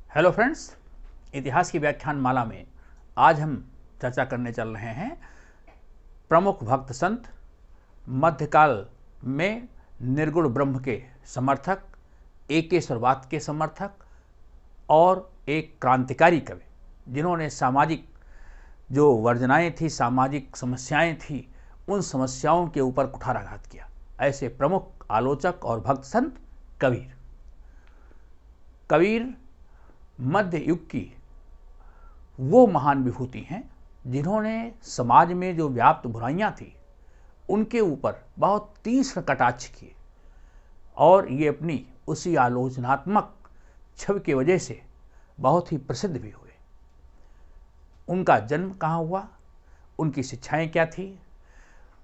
Hello friends, इतिहास की व्याख्यान माला में आज हम चर्चा करने चल रहे हैं प्रमुख भक्त संत, मध्यकाल में निर्गुण ब्रह्म के समर्थक, एकेश्वरवाद के समर्थक और एक क्रांतिकारी कवि जिन्होंने सामाजिक जो वर्जनाएं थी, सामाजिक समस्याएं थी, उन समस्याओं के ऊपर कुठाराघात किया। ऐसे प्रमुख आलोचक और भक्त संत कबीर। कबीर मध्य युग की वो महान विभूति हैं जिन्होंने समाज में जो व्याप्त बुराइयां थी उनके ऊपर बहुत तीक्ष्ण कटाक्ष किए और ये अपनी उसी आलोचनात्मक छवि की वजह से बहुत ही प्रसिद्ध भी हुए। उनका जन्म कहाँ हुआ, उनकी शिक्षाएं क्या थी,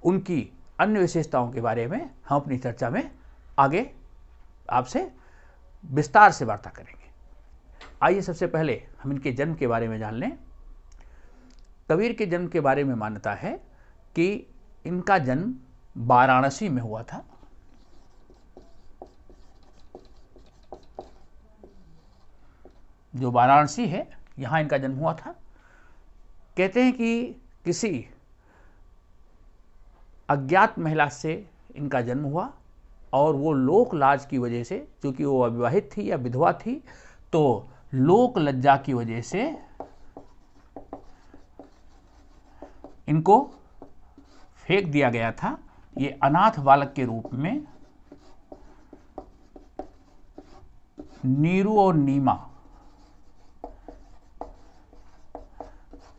उनकी अन्य विशेषताओं के बारे में हम अपनी चर्चा में आगे आपसे विस्तार से वार्ता करेंगे। आइए सबसे पहले हम इनके जन्म के बारे में जान लें। कबीर के जन्म के बारे में मान्यता है कि इनका जन्म वाराणसी में हुआ था। जो वाराणसी है, यहाँ इनका जन्म हुआ था। कहते हैं कि किसी अज्ञात महिला से इनका जन्म हुआ और वो लोक लाज की वजह से, क्योंकि वो अविवाहित थी या विधवा थी, तो लोक लज्जा की वजह से इनको फेंक दिया गया था। ये अनाथ बालक के रूप में नीरू और नीमा,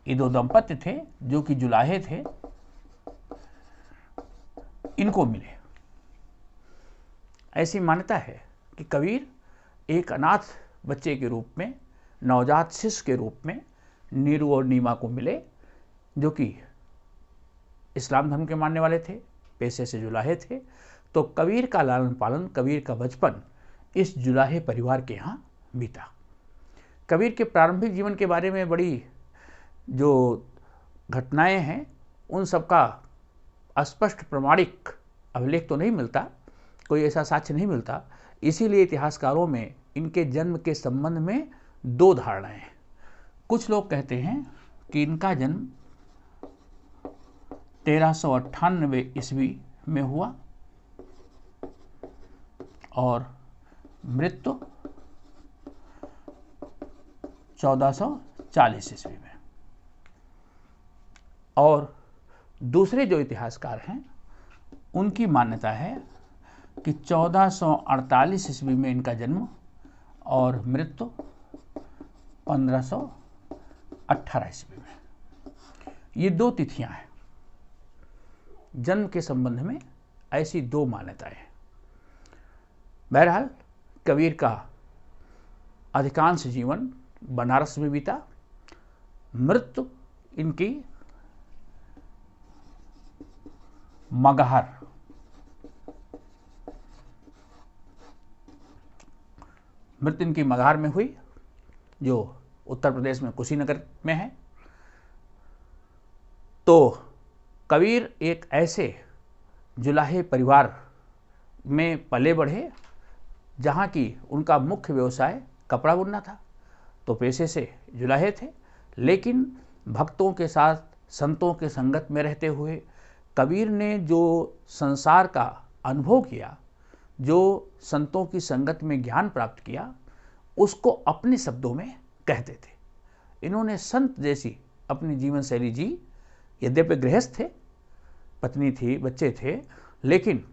ये दो दंपत्ति थे जो कि जुलाहे थे, इनको मिले। ऐसी मान्यता है कि कबीर एक अनाथ बच्चे के रूप में, नवजात शिशु के रूप में नीरू और नीमा को मिले, जो कि इस्लाम धर्म के मानने वाले थे, पेशे से जुलाहे थे। तो कबीर का लालन पालन, कबीर का बचपन इस जुलाहे परिवार के यहाँ बीता। कबीर के प्रारंभिक जीवन के बारे में बड़ी जो घटनाएं हैं उन सबका स्पष्ट प्रमाणिक अभिलेख तो नहीं मिलता, कोई ऐसा साक्ष्य नहीं मिलता। इसीलिए इतिहासकारों में इनके जन्म के संबंध में दो धारणाएं हैं। कुछ लोग कहते हैं कि इनका जन्म 1398 ईस्वी में हुआ और मृत्यु 1440 ईस्वी में। और दूसरे जो इतिहासकार हैं उनकी मान्यता है कि 1448 ईस्वी में इनका जन्म और मृत्यु 1518 ईस्वी में। ये दो तिथियां हैं। जन्म के संबंध में ऐसी दो मान्यताएं हैं। बहरहाल कबीर का अधिकांश जीवन बनारस में बीता। मृत्यु इनकी मगहर, मृत्यु इनकी मगहर में हुई, जो उत्तर प्रदेश में कुशीनगर में है। तो कबीर एक ऐसे जुलाहे परिवार में पले बढ़े जहाँ की उनका मुख्य व्यवसाय कपड़ा बुनना था। तो पेशे से जुलाहे थे, लेकिन भक्तों के साथ, संतों के संगत में रहते हुए कबीर ने जो संसार का अनुभव किया, जो संतों की संगत में ज्ञान प्राप्त किया, उसको अपने शब्दों में कहते थे। इन्होंने संत जैसी अपनी जीवन शैली जी। यद्यपि गृहस्थ थे, पत्नी थी, बच्चे थे, लेकिन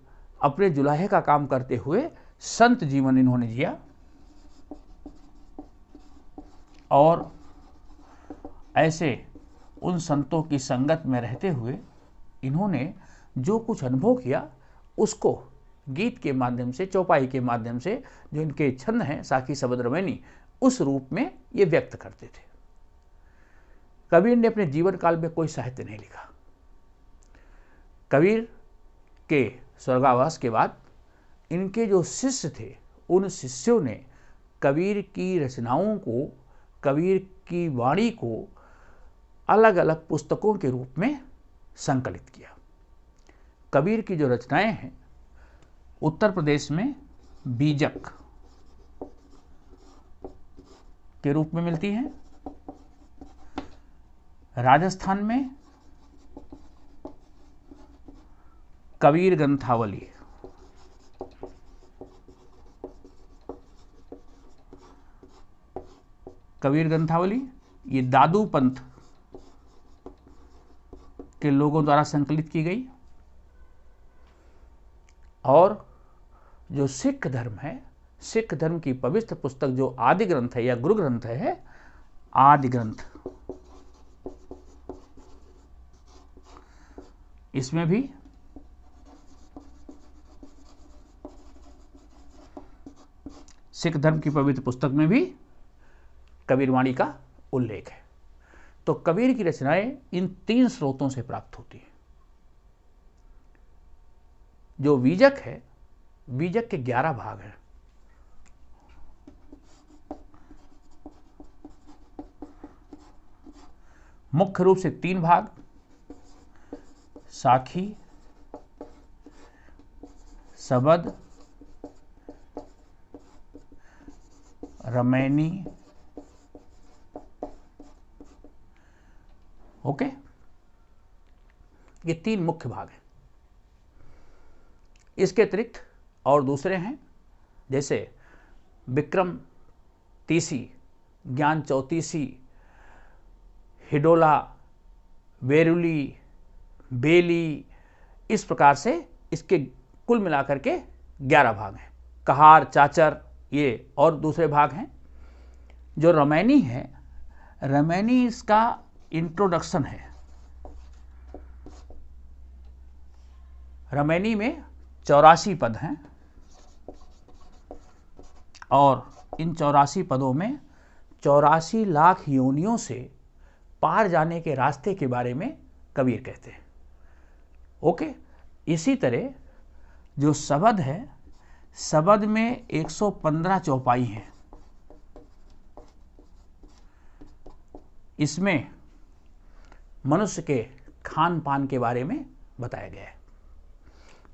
अपने जुलाहे का काम करते हुए संत जीवन इन्होंने जिया। और ऐसे उन संतों की संगत में रहते हुए इन्होंने जो कुछ अनुभव किया उसको गीत के माध्यम से, चौपाई के माध्यम से, जो इनके छंद हैं साखी शबद रमैनी, उस रूप में ये व्यक्त करते थे। कबीर ने अपने जीवन काल में कोई साहित्य नहीं लिखा। कबीर के स्वर्गावास के बाद इनके जो शिष्य थे, उन शिष्यों ने कबीर की रचनाओं को, कबीर की वाणी को अलग अलग पुस्तकों के रूप में संकलित किया। कबीर की जो रचनाएं हैं उत्तर प्रदेश में बीजक के रूप में मिलती हैं। राजस्थान में कबीर ग्रंथावली, कबीर ग्रंथावली ये दादू पंथ के लोगों द्वारा संकलित की गई। और जो सिख धर्म है, सिख धर्म की पवित्र पुस्तक जो आदि ग्रंथ है या गुरु ग्रंथ है, आदि ग्रंथ, इसमें भी सिख धर्म की पवित्र पुस्तक में भी कबीरवाणी का उल्लेख है। तो कबीर की रचनाएं इन 3 स्रोतों से प्राप्त होती हैं। जो बीजक है, बीजक के 11 भाग हैं। मुख्य रूप से 3 भाग, साखी, सबद, रमैनी। ओके, ये 3 मुख्य भाग हैं। इसके अतिरिक्त और दूसरे हैं, जैसे विक्रम तीसी, ज्ञान चौतीसी, हिडोला, बेरुली, बेली, इस प्रकार से इसके कुल मिलाकर के 11 भाग हैं। कहार, चाचर, ये और दूसरे भाग हैं। जो रमैनी है, रमैनी इसका इंट्रोडक्शन है। रमैनी में 84 पद हैं और इन 84 पदों में 84 लाख योनियों से पार जाने के रास्ते के बारे में कबीर कहते हैं। ओके, इसी तरह जो सबद है, सबद में 115 चौपाई हैं। इसमें मनुष्य के खान पान के बारे में बताया गया है।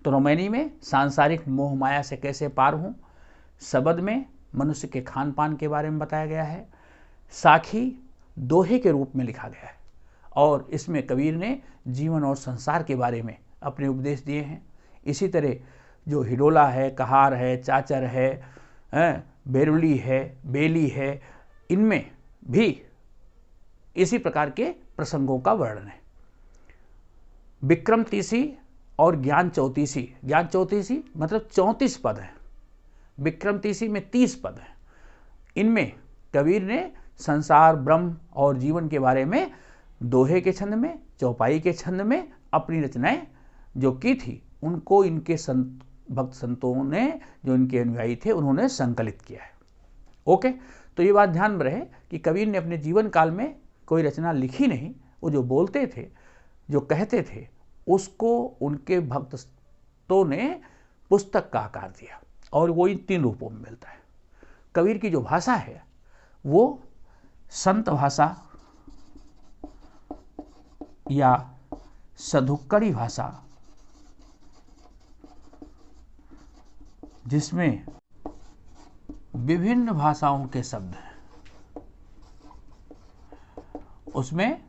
तो रमैनी में सांसारिक मोह माया से कैसे पार हूं, सबद में मनुष्य के खान पान के बारे में बताया गया है, साखी दोहे के रूप में लिखा गया है और इसमें कबीर ने जीवन और संसार के बारे में अपने उपदेश दिए हैं। इसी तरह जो हिडोला है, कहार है, चाचर है, बेरुली है, बेली है, इनमें भी इसी प्रकार के प्रसंगों का वर्णन है। विक्रम तीसी और ज्ञान चौतीसी, ज्ञान चौतीसी मतलब 34 पद हैं, विक्रम तीसी में 30 पद हैं। इनमें कबीर ने संसार, ब्रह्म और जीवन के बारे में दोहे के छंद में, चौपाई के छंद में अपनी रचनाएं जो की थी, उनको इनके भक्त संतों ने, जो इनके अनुयायी थे, उन्होंने संकलित किया है। ओके, तो ये बात ध्यान में रहे कि कबीर ने अपने जीवन काल में कोई रचना लिखी नहीं, वो जो बोलते थे, जो कहते थे, उसको उनके भक्तों ने पुस्तक का आकार दिया और वो इन 3 रूपों में मिलता है। कबीर की जो भाषा है वो संत भाषा या सधुक्कड़ी भाषा, जिसमें विभिन्न भाषाओं के शब्द हैं। उसमें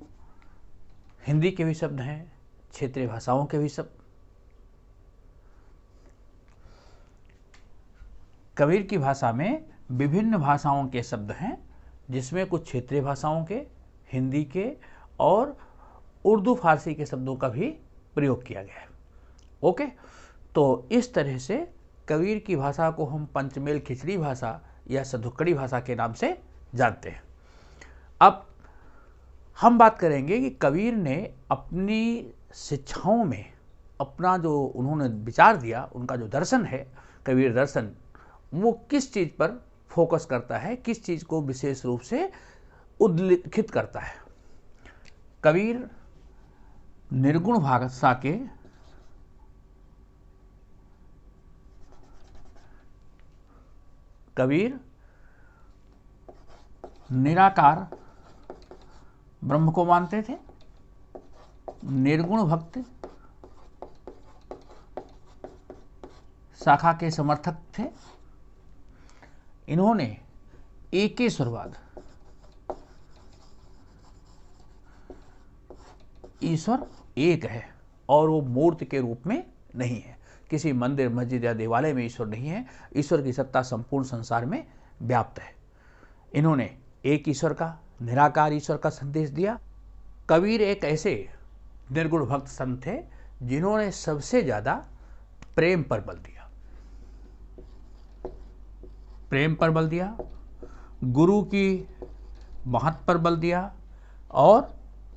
हिंदी के भी शब्द हैं, क्षेत्रीय भाषाओं के भी शब्द। कबीर की भाषा में विभिन्न भाषाओं के शब्द हैं, जिसमें कुछ क्षेत्रीय भाषाओं के, हिंदी के और उर्दू फारसी के शब्दों का भी प्रयोग किया गया है। ओके, तो इस तरह से कबीर की भाषा को हम पंचमेल खिचड़ी भाषा या सधुक्कड़ी भाषा के नाम से जानते हैं। अब हम बात करेंगे कि कबीर ने अपनी शिक्षाओं में अपना जो उन्होंने विचार दिया, उनका जो दर्शन है, कबीर दर्शन, वो किस चीज़ पर फोकस करता है, किस चीज़ को विशेष रूप से उल्लिखित करता है। कबीर निर्गुण भाषा के कबीर निराकार ब्रह्म को मानते थे, निर्गुण भक्त शाखा के समर्थक थे इन्होंने एकेश्वरवाद, ईश्वर एक है और वो मूर्ति के रूप में नहीं है, किसी मंदिर मस्जिद या देवालय में ईश्वर नहीं है, ईश्वर की सत्ता संपूर्ण संसार में व्याप्त है। इन्होंने एक ईश्वर का, निराकार ईश्वर का संदेश दिया। कबीर एक ऐसे निर्गुण भक्त संत थे जिन्होंने सबसे ज्यादा प्रेम पर बल दिया, प्रेम पर बल दिया, गुरु की महत्व पर बल दिया और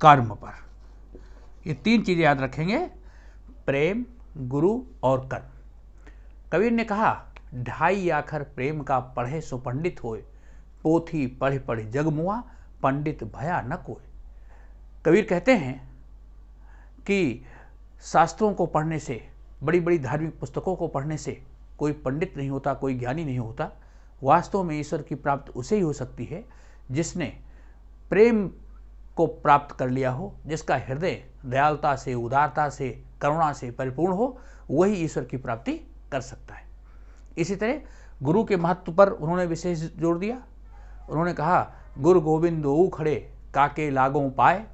कर्म पर। ये तीन चीजें याद रखेंगे, प्रेम, गुरु और कर्म। कबीर ने कहा, ढाई आखर प्रेम का पढ़े सो पंडित होए, पोथी पढ़े पढ़े जग मुआ, पंडित भया न कोय। कबीर कहते हैं कि शास्त्रों को पढ़ने से, बड़ी बड़ी धार्मिक पुस्तकों को पढ़ने से कोई पंडित नहीं होता, कोई ज्ञानी नहीं होता। वास्तव में ईश्वर की प्राप्ति उसे ही हो सकती है जिसने प्रेम को प्राप्त कर लिया हो, जिसका हृदय दयालुता से, उदारता से, करुणा से परिपूर्ण हो, वही ईश्वर की प्राप्ति कर सकता है। इसी तरह गुरु के महत्व पर उन्होंने विशेष जोर दिया। उन्होंने कहा, गुरु गोविंद दो खड़े काके लागों पाए,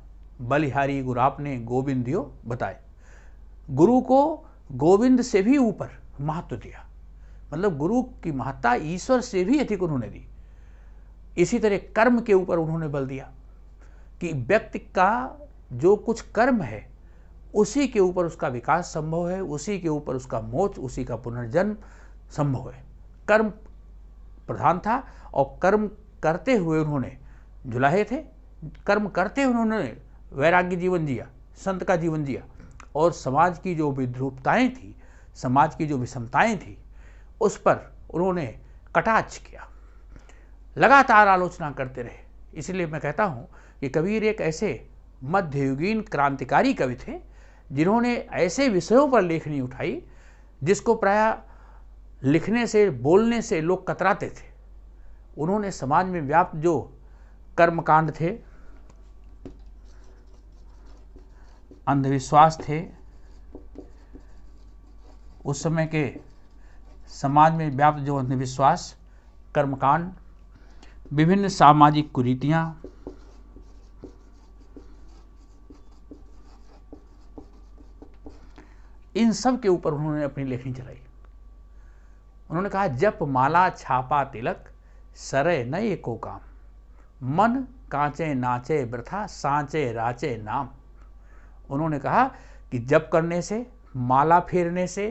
बलिहारी गुरु आपने गोविंद दियो बताए। गुरु को गोविंद से भी ऊपर महत्व दिया, मतलब गुरु की महत्ता ईश्वर से भी अधिक उन्होंने दी। इसी तरह कर्म के ऊपर उन्होंने बल दिया कि व्यक्ति का जो कुछ कर्म है उसी के ऊपर उसका विकास संभव है, उसी के ऊपर उसका मोक्ष, उसी का पुनर्जन्म संभव है। कर्म प्रधान था और कर्म करते हुए उन्होंने जुलाहे थे, कर्म करते हुए उन्होंने वैराग्य जीवन जिया, संत का जीवन जिया और समाज की जो विद्रूपताएं थी, समाज की जो विषमताएं थी, उस पर उन्होंने कटाक्ष किया, लगातार आलोचना करते रहे। इसलिए मैं कहता हूं कि कबीर एक ऐसे मध्ययुगीन क्रांतिकारी कवि थे जिन्होंने ऐसे विषयों पर लेखनी उठाई जिसको प्रायः लिखने से, बोलने से लोग कतराते थे। उन्होंने समाज में व्याप्त जो कर्मकांड थे, अंधविश्वास थे, उस समय के समाज में व्याप्त जो अंधविश्वास, कर्मकांड, विभिन्न सामाजिक कुरीतियां, इन सब के ऊपर उन्होंने अपनी लेखनी चलाई। उन्होंने कहा, जप माला छापा तिलक, सरे न एको काम, मन कांचे नाचे वृथा, सांचे राचे नाम। उन्होंने कहा कि जप करने से, माला फेरने से,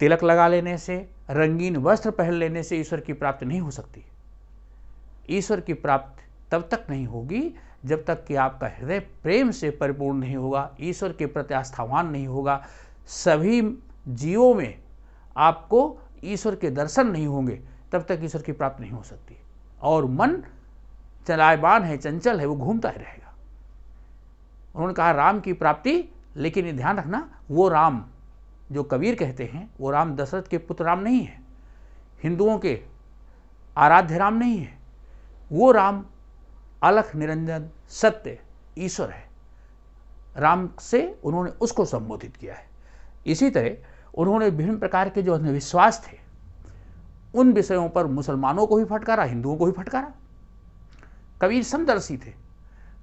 तिलक लगा लेने से, रंगीन वस्त्र पहन लेने से ईश्वर की प्राप्ति नहीं हो सकती। ईश्वर की प्राप्ति तब तक नहीं होगी जब तक कि आपका हृदय प्रेम से परिपूर्ण नहीं होगा, ईश्वर के प्रति आस्थावान नहीं होगा, सभी जीवों में आपको ईश्वर के दर्शन नहीं होंगे, तब तक ईश्वर की प्राप्ति नहीं हो सकती। और मन चलायमान है, चंचल है, वो घूमता ही रहेगा। उन्होंने कहा, राम की प्राप्ति, लेकिन ये ध्यान रखना, वो राम जो कबीर कहते हैं वो राम दशरथ के पुत्र राम नहीं है, हिंदुओं के आराध्य राम नहीं है। वो राम अलख निरंजन सत्य ईश्वर है। राम से उन्होंने उसको संबोधित किया है। इसी तरह उन्होंने विभिन्न प्रकार के जो अंधविश्वास थे उन विषयों पर मुसलमानों को भी फटकारा, हिंदुओं को भी फटकारा। कबीर समदर्शी थे।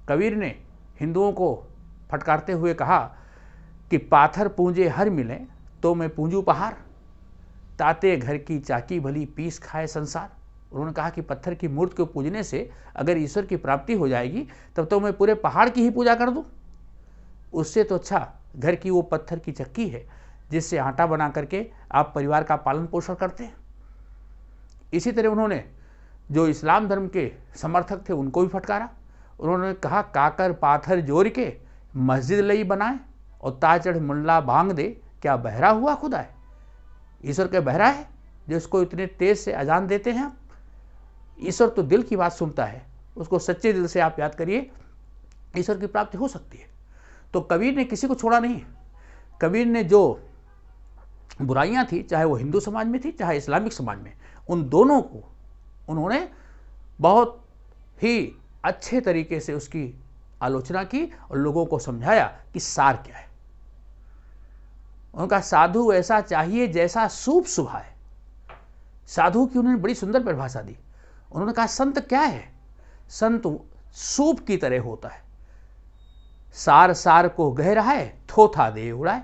कबीर ने हिंदुओं को फटकारते हुए कहा कि पाथर पूंजे हर मिले तो मैं पूंजू पहाड़, ताते घर की चाकी भली पीस खाए संसार। उन्होंने कहा कि पत्थर की मूर्ति को पूजने से अगर ईश्वर की प्राप्ति हो जाएगी तब तो मैं पूरे पहाड़ की ही पूजा कर दूं। उससे तो अच्छा घर की वो पत्थर की चक्की है जिससे आटा बना करके आप परिवार का पालन पोषण करते हैं। इसी तरह उन्होंने जो इस्लाम धर्म के समर्थक थे उनको भी फटकारा। उन्होंने कहा, काकर पाथर जोड़ के मस्जिद लई बनाए और ताचढ़ मुल्ला भांग दे, क्या बहरा हुआ खुदा है। ईश्वर के बहरा है जो इसको इतने तेज से अजान देते हैं आप। ईश्वर तो दिल की बात सुनता है, उसको सच्चे दिल से आप याद करिए, ईश्वर की प्राप्ति हो सकती है। तो कबीर ने किसी को छोड़ा नहीं। कबीर ने जो बुराइयां थी, चाहे वो हिंदू समाज में थी चाहे इस्लामिक समाज में, उन दोनों को उन्होंने बहुत ही अच्छे तरीके से उसकी आलोचना की और लोगों को समझाया कि सार क्या है। उनका साधु ऐसा चाहिए जैसा सूप सुभाए, साधु की उन्होंने बड़ी सुंदर परिभाषा दी। उन्होंने कहा संत क्या है? संत सूप की तरह होता है, सार सार को गह रहा है, थोथा दे उड़ाए।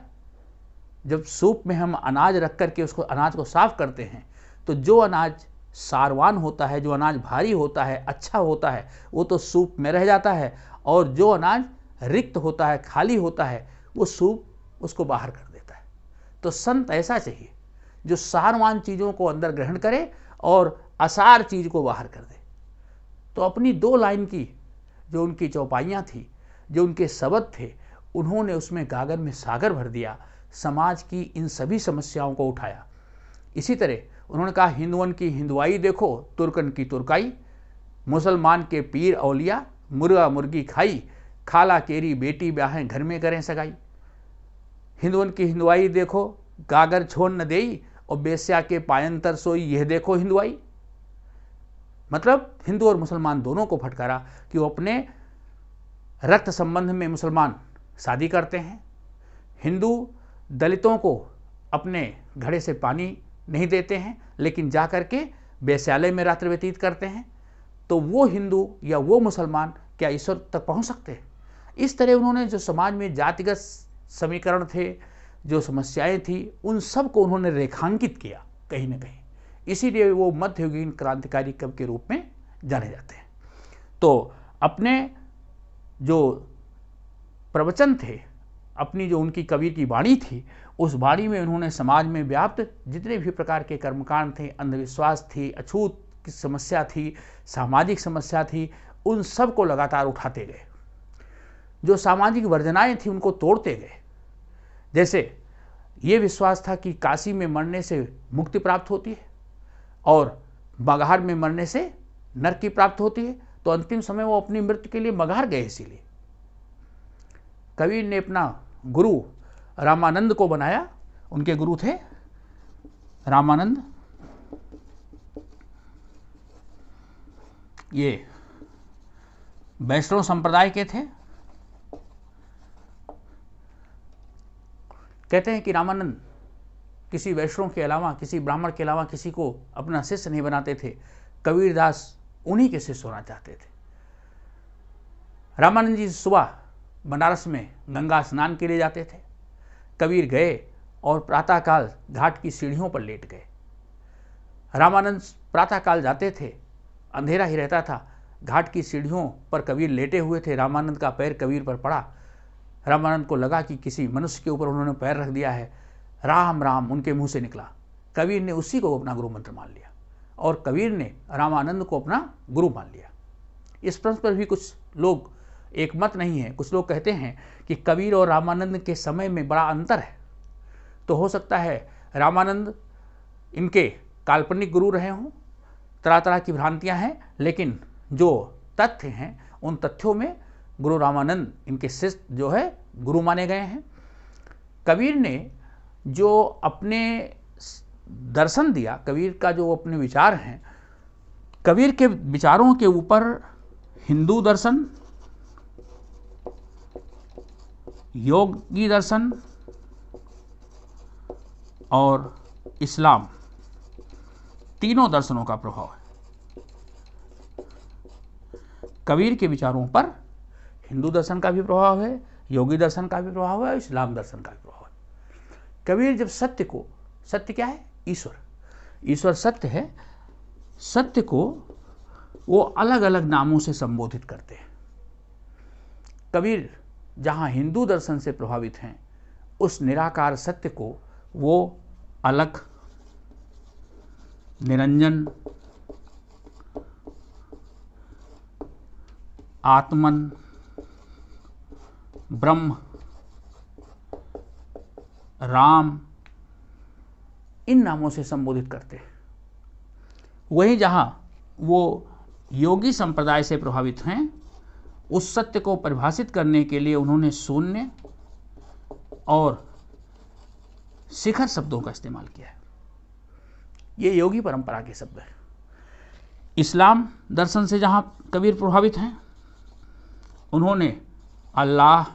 जब सूप में हम अनाज रख करके उसको अनाज को साफ करते हैं तो जो अनाज सारवान होता है, जो अनाज भारी होता है, अच्छा होता है, वो तो सूप में रह जाता है, और जो अनाज रिक्त होता है, खाली होता है, वो सूप उसको बाहर कर देता है। तो संत ऐसा चाहिए जो सारवान चीज़ों को अंदर ग्रहण करे और असार चीज़ को बाहर कर दे। तो अपनी 2 लाइन की जो उनकी चौपाइयाँ थी, जो उनके शब्द थे, उन्होंने उसमें गागर में सागर भर दिया, समाज की इन सभी समस्याओं को उठाया। इसी तरह उन्होंने कहा हिंदुओं की हिंदुआई देखो, तुर्कन की तुर्काई, मुसलमान के पीर औलिया, मुर्गा मुर्गी खाई, खाला केरी बेटी ब्याहें घर में करें सगाई। हिंदुओं की हिंदुआई देखो, गागर छोड़ न देई, और बेस्या के पायंतर सोई, यह देखो हिंदुआई। मतलब हिंदू और मुसलमान दोनों को फटकारा कि वो अपने रक्त संबंध में मुसलमान शादी करते हैं, हिंदू दलितों को अपने घड़े से पानी नहीं देते हैं, लेकिन जा कर के वेश्यालय में रात्रि व्यतीत करते हैं। तो वो हिंदू या वो मुसलमान क्या ईश्वर तक पहुंच सकते हैं? इस तरह उन्होंने जो समाज में जातिगत समीकरण थे, जो समस्याएं थी, उन सब को उन्होंने रेखांकित किया कहीं ना कहीं। इसीलिए वो मध्ययुगीन क्रांतिकारी कवि के रूप में जाने जाते हैं। तो अपने जो प्रवचन थे, अपनी जो उनकी कवि की वाणी थी, उस वाणी में उन्होंने समाज में व्याप्त जितने भी प्रकार के कर्मकांड थे, अंधविश्वास थी, अछूत की समस्या थी, सामाजिक समस्या थी, उन सब को लगातार उठाते गए। जो सामाजिक वर्जनाएं थी उनको तोड़ते गए। जैसे ये विश्वास था कि काशी में मरने से मुक्ति प्राप्त होती है और मगहर में मरने से नरक की प्राप्त होती है, तो अंतिम समय वो अपनी मृत्यु के लिए मगहर गए। इसीलिए कबीर ने अपना गुरु रामानंद को बनाया। उनके गुरु थे रामानंद, ये वैष्णव संप्रदाय के थे। कहते हैं कि रामानंद किसी वैष्णव के अलावा, किसी ब्राह्मण के अलावा किसी को अपना शिष्य नहीं बनाते थे। कबीरदास उन्हीं के शिष्य होना चाहते थे। रामानंद जी सुबह बनारस में गंगा स्नान के लिए जाते थे। कबीर गए और प्रातःकाल घाट की सीढ़ियों पर लेट गए। रामानंद प्रातःकाल जाते थे, अंधेरा ही रहता था, घाट की सीढ़ियों पर कबीर लेटे हुए थे। रामानंद का पैर कबीर पर पड़ा। रामानंद को लगा कि किसी मनुष्य के ऊपर उन्होंने पैर रख दिया है। राम राम उनके मुंह से निकला। कबीर ने उसी को अपना गुरु मंत्र मान लिया और कबीर ने रामानंद को अपना गुरु मान लिया। इस प्रश्न पर भी कुछ लोग एक मत नहीं है। कुछ लोग कहते हैं कि कबीर और रामानंद के समय में बड़ा अंतर है, तो हो सकता है रामानंद इनके काल्पनिक गुरु रहे हों। तरह तरह की भ्रांतियां हैं, लेकिन जो तथ्य हैं उन तथ्यों में गुरु रामानंद इनके शिष्य जो है गुरु माने गए हैं। कबीर ने जो अपने दर्शन दिया, कबीर का जो अपने विचार हैं, कबीर के विचारों के ऊपर हिंदू दर्शन, योगी दर्शन और इस्लाम, तीनों दर्शनों का प्रभाव है। कबीर के विचारों पर हिंदू दर्शन का भी प्रभाव है, योगी दर्शन का भी प्रभाव है, इस्लाम दर्शन का भी प्रभाव है। कबीर जब सत्य को, सत्य क्या है? ईश्वर, ईश्वर सत्य है, सत्य को वो अलग अलग नामों से संबोधित करते हैं। कबीर जहाँ हिंदू दर्शन से प्रभावित हैं, उस निराकार सत्य को वो अलग, निरंजन, आत्मन, ब्रह्म, राम, इन नामों से संबोधित करते हैं। वहीं जहाँ वो योगी संप्रदाय से प्रभावित हैं, उस सत्य को परिभाषित करने के लिए उन्होंने शून्य और शिखर शब्दों का इस्तेमाल किया है। ये योगी परंपरा के शब्द हैं। इस्लाम दर्शन से जहाँ कबीर प्रभावित हैं, उन्होंने अल्लाह,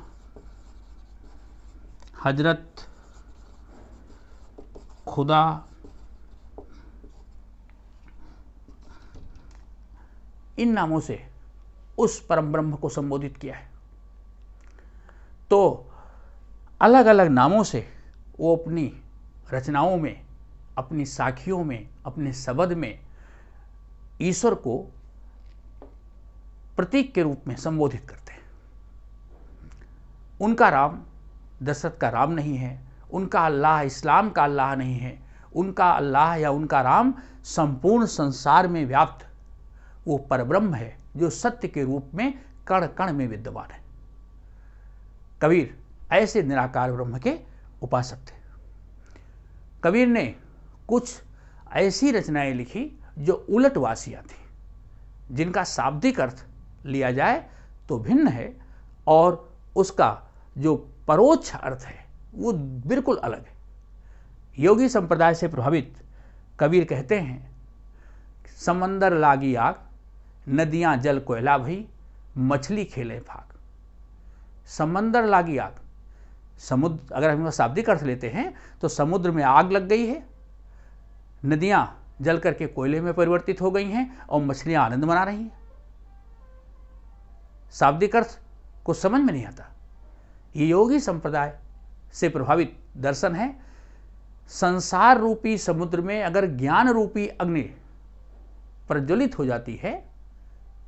हजरत, खुदा, इन नामों से उस परम ब्रह्म को संबोधित किया है। तो अलग अलग नामों से वो अपनी रचनाओं में, अपनी साखियों में, अपने शब्द में ईश्वर को प्रतीक के रूप में संबोधित करते हैं। उनका राम दशरथ का राम नहीं है, उनका अल्लाह इस्लाम का अल्लाह नहीं है, उनका अल्लाह या उनका राम संपूर्ण संसार में व्याप्त वो परब्रह्म है जो सत्य के रूप में कण कण में विद्यमान है। कबीर ऐसे निराकार ब्रह्म के उपासक थे। कबीर ने कुछ ऐसी रचनाएं लिखी जो उलटवासियां थी, जिनका शाब्दिक अर्थ लिया जाए तो भिन्न है और उसका जो परोक्ष अर्थ है वो बिल्कुल अलग है। योगी संप्रदाय से प्रभावित कबीर कहते हैं, समंदर लागी आग, नदियां जल कोयला भई, मछली खेले फाग। समंदर लागी आग, समुद्र, अगर हम शाब्दिक अर्थ लेते हैं तो समुद्र में आग लग गई है, नदियां जल करके कोयले में परिवर्तित हो गई हैं और मछलियां आनंद मना रही हैं। शाब्दिक अर्थ को समझ में नहीं आता। ये योगी संप्रदाय से प्रभावित दर्शन है। संसार रूपी समुद्र में अगर ज्ञान रूपी अग्नि प्रज्वलित हो जाती है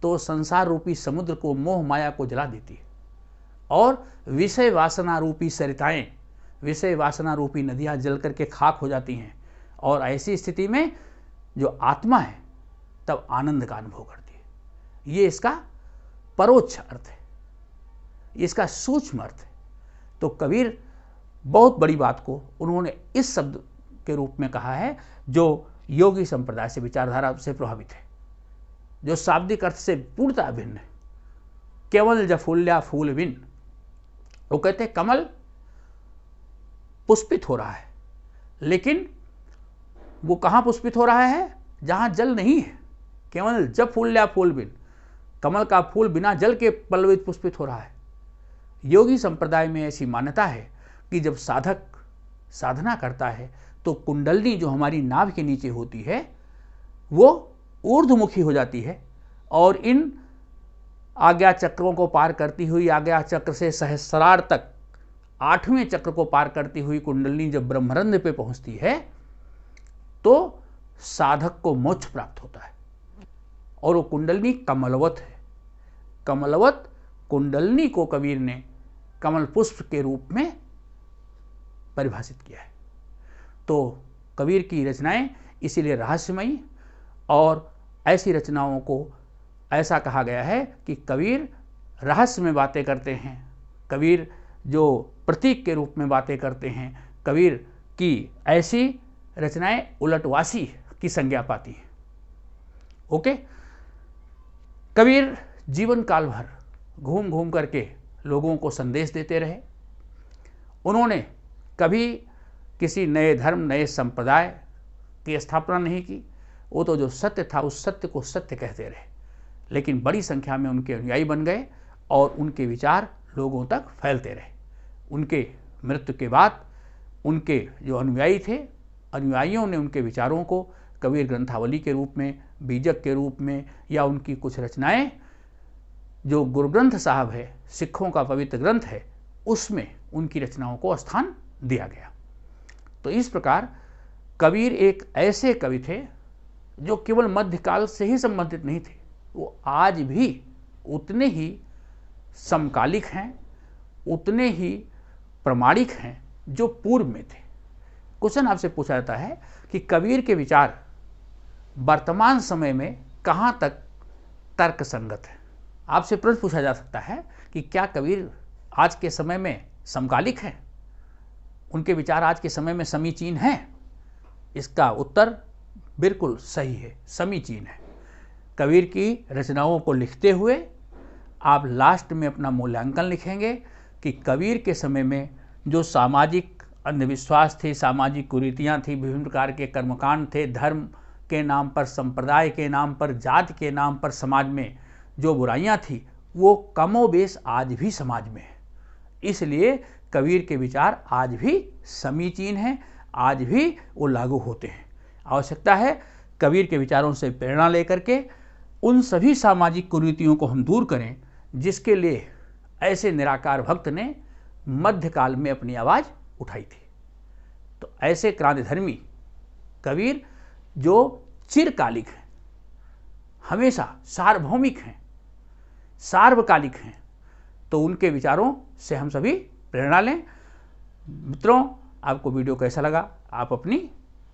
तो संसार रूपी समुद्र को, मोह माया को जला देती है और विषय वासना रूपी सरिताएं, विषय वासना रूपी नदियां जल करके खाक हो जाती हैं और ऐसी स्थिति में जो आत्मा है तब आनंद का अनुभव करती है। ये इसका परोक्ष अर्थ है, इसका सूक्ष्म अर्थ है। तो कबीर बहुत बड़ी बात को उन्होंने इस शब्द के रूप में कहा है जो योगी संप्रदाय से, विचारधारा से प्रभावित है, जो शाब्दिक अर्थ से पूर्णतः भिन्न है। केवल जफूल्या फूल बिन, वो कहते हैं कमल पुष्पित हो रहा है, लेकिन वो कहाँ पुष्पित हो रहा है? जहाँ जल नहीं है। केवल जफूल्या फूल बिन, कमल का फूल बिना जल के पल्लवित पुष्पित हो रहा है। योगी संप्रदाय में ऐसी मान्यता है कि जब साधक साधना करता है तो कुंडलनी जो हमारी नाभ के नीचे होती है वो ऊर्ध्वमुखी हो जाती है और इन आज्ञा चक्रों को पार करती हुई, आज्ञा चक्र से सहस्रार तक 8वें चक्र को पार करती हुई कुंडलनी जब ब्रह्मरंध्र पे पहुंचती है तो साधक को मोक्ष प्राप्त होता है। और वो कुंडलनी कमलवत है। कमलवत कुंडलनी को कबीर ने कमल पुष्प के रूप में परिभाषित किया है। तो कबीर की रचनाएं इसीलिए रहस्यमयी, और ऐसी रचनाओं को ऐसा कहा गया है कि कबीर रहस्य में बातें करते हैं, कबीर जो प्रतीक के रूप में बातें करते हैं, कबीर की ऐसी रचनाएं उलटवासी की संज्ञा पाती हैं। ओके, कबीर जीवन काल भर घूम घूम करके लोगों को संदेश देते रहे। उन्होंने कभी किसी नए धर्म, नए संप्रदाय की स्थापना नहीं की। वो तो जो सत्य था उस सत्य को सत्य कहते रहे, लेकिन बड़ी संख्या में उनके अनुयायी बन गए और उनके विचार लोगों तक फैलते रहे। उनके मृत्यु के बाद उनके जो अनुयायी थे, अनुयायियों ने उनके विचारों को कबीर ग्रंथावली के रूप में, बीजक के रूप में, या उनकी कुछ रचनाएं जो गुरु ग्रंथ साहब है, सिखों का पवित्र ग्रंथ है, उसमें उनकी रचनाओं को स्थान दिया गया। तो इस प्रकार कबीर एक ऐसे कवि थे जो केवल मध्यकाल से ही संबंधित नहीं थे, वो आज भी उतने ही समकालिक हैं, उतने ही प्रमाणिक हैं जो पूर्व में थे। क्वेश्चन आपसे पूछा जाता है कि कबीर के विचार वर्तमान समय में कहाँ तक तर्क संगत है। आपसे प्रश्न पूछा जा सकता है कि क्या कबीर आज के समय में समकालिक हैं, उनके विचार आज के समय में समीचीन हैं? इसका उत्तर बिल्कुल सही है, समीचीन है। कबीर की रचनाओं को लिखते हुए आप लास्ट में अपना मूल्यांकन लिखेंगे कि कबीर के समय में जो सामाजिक अंधविश्वास थे, सामाजिक कुरीतियाँ थी, विभिन्न प्रकार के कर्मकांड थे, धर्म के नाम पर, संप्रदाय के नाम पर, जाति के नाम पर समाज में जो बुराइयां थी, वो कमोबेश आज भी समाज में है। इसलिए कबीर के विचार आज भी समीचीन हैं, आज भी वो लागू होते हैं। आवश्यकता है कबीर के विचारों से प्रेरणा लेकर के उन सभी सामाजिक कुरीतियों को हम दूर करें जिसके लिए ऐसे निराकार भक्त ने मध्यकाल में अपनी आवाज़ उठाई थी। तो ऐसे क्रांतिधर्मी कबीर जो चिरकालिक हैं, हमेशा सार्वभौमिक हैं, सार्वकालिक हैं, तो उनके विचारों से हम सभी प्रेरणा लें। मित्रों, आपको वीडियो कैसा लगा? आप अपनी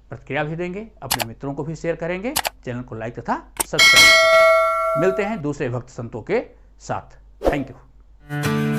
प्रतिक्रिया भी देंगे, अपने मित्रों को भी शेयर करेंगे, चैनल को लाइक तथा सब्सक्राइब करें। मिलते हैं दूसरे भक्त संतों के साथ। Thank you.